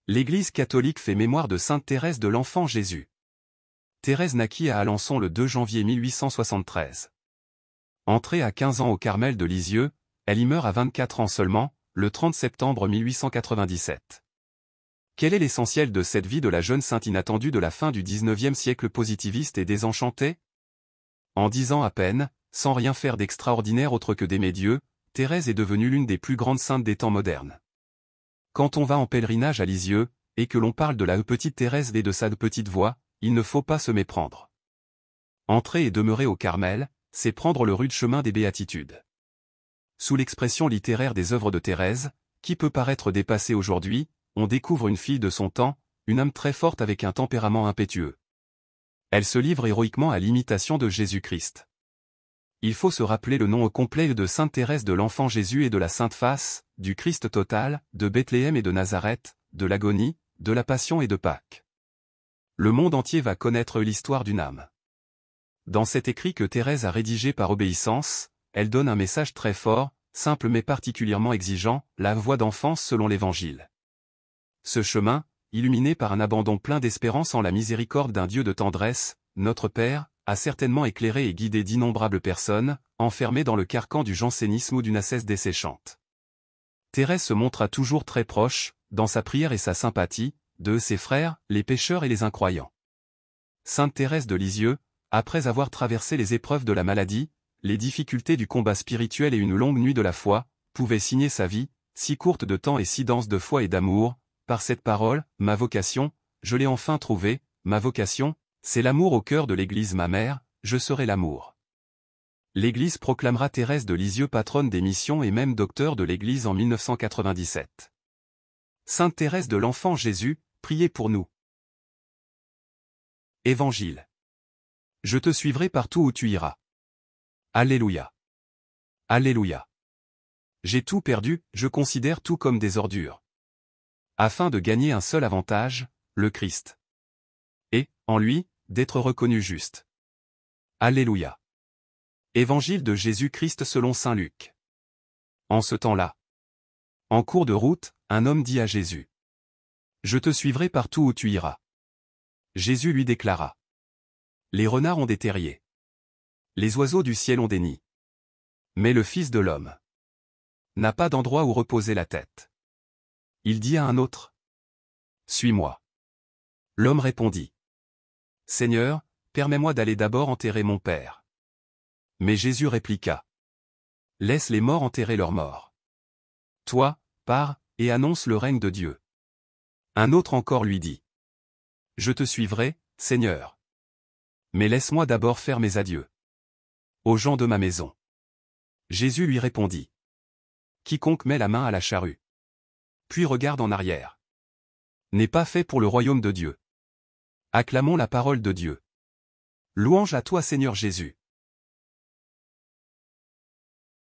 L'Église catholique fait mémoire de Sainte Thérèse de l'Enfant Jésus. Thérèse naquit à Alençon le 2 janvier 1873. Entrée à 15 ans au Carmel de Lisieux, elle y meurt à 24 ans seulement, le 30 septembre 1897. Quel est l'essentiel de cette vie de la jeune sainte inattendue de la fin du XIXe siècle positiviste et désenchantée? En 10 ans à peine, sans rien faire d'extraordinaire autre que d'aimer Dieu, Thérèse est devenue l'une des plus grandes saintes des temps modernes. Quand on va en pèlerinage à Lisieux, et que l'on parle de la petite Thérèse et de sa petite voix, il ne faut pas se méprendre. Entrer et demeurer au Carmel, c'est prendre le rude chemin des béatitudes. Sous l'expression littéraire des œuvres de Thérèse, qui peut paraître dépassée aujourd'hui, on découvre une fille de son temps, une âme très forte avec un tempérament impétueux. Elle se livre héroïquement à l'imitation de Jésus-Christ. Il faut se rappeler le nom au complet de Sainte Thérèse de l'Enfant Jésus et de la Sainte Face, du Christ total, de Bethléem et de Nazareth, de l'agonie, de la Passion et de Pâques. Le monde entier va connaître l'histoire d'une âme. Dans cet écrit que Thérèse a rédigé par obéissance, elle donne un message très fort, simple mais particulièrement exigeant, la voie d'enfance selon l'Évangile. Ce chemin, illuminé par un abandon plein d'espérance en la miséricorde d'un Dieu de tendresse, notre Père, a certainement éclairé et guidé d'innombrables personnes, enfermées dans le carcan du jansénisme ou d'une ascèse desséchante. Thérèse se montra toujours très proche, dans sa prière et sa sympathie, de ses frères, les pécheurs et les incroyants. Sainte Thérèse de Lisieux, après avoir traversé les épreuves de la maladie, les difficultés du combat spirituel et une longue nuit de la foi, pouvait signer sa vie, si courte de temps et si dense de foi et d'amour, par cette parole, ma vocation, je l'ai enfin trouvée, ma vocation, c'est l'amour au cœur de l'Église ma mère, je serai l'amour. L'Église proclamera Thérèse de Lisieux patronne des missions et même docteur de l'Église en 1997. Sainte Thérèse de l'Enfant Jésus, priez pour nous. Évangile. Je te suivrai partout où tu iras. Alléluia. Alléluia. J'ai tout perdu, je considère tout comme des ordures. Afin de gagner un seul avantage, le Christ. Et, en lui, d'être reconnu juste. Alléluia. Évangile de Jésus-Christ selon saint Luc. En ce temps-là, en cours de route, un homme dit à Jésus: Je te suivrai partout où tu iras. Jésus lui déclara: Les renards ont des terriers. Les oiseaux du ciel ont des nids. Mais le Fils de l'homme n'a pas d'endroit où reposer la tête. Il dit à un autre: Suis-moi. L'homme répondit: Seigneur, permets-moi d'aller d'abord enterrer mon père. Mais Jésus répliqua: Laisse les morts enterrer leurs morts. Toi, pars, et annonce le règne de Dieu. Un autre encore lui dit: Je te suivrai, Seigneur. Mais laisse-moi d'abord faire mes adieux aux gens de ma maison. Jésus lui répondit: Quiconque met la main à la charrue, puis regarde en arrière, n'est pas fait pour le royaume de Dieu. Acclamons la parole de Dieu. Louange à toi Seigneur Jésus.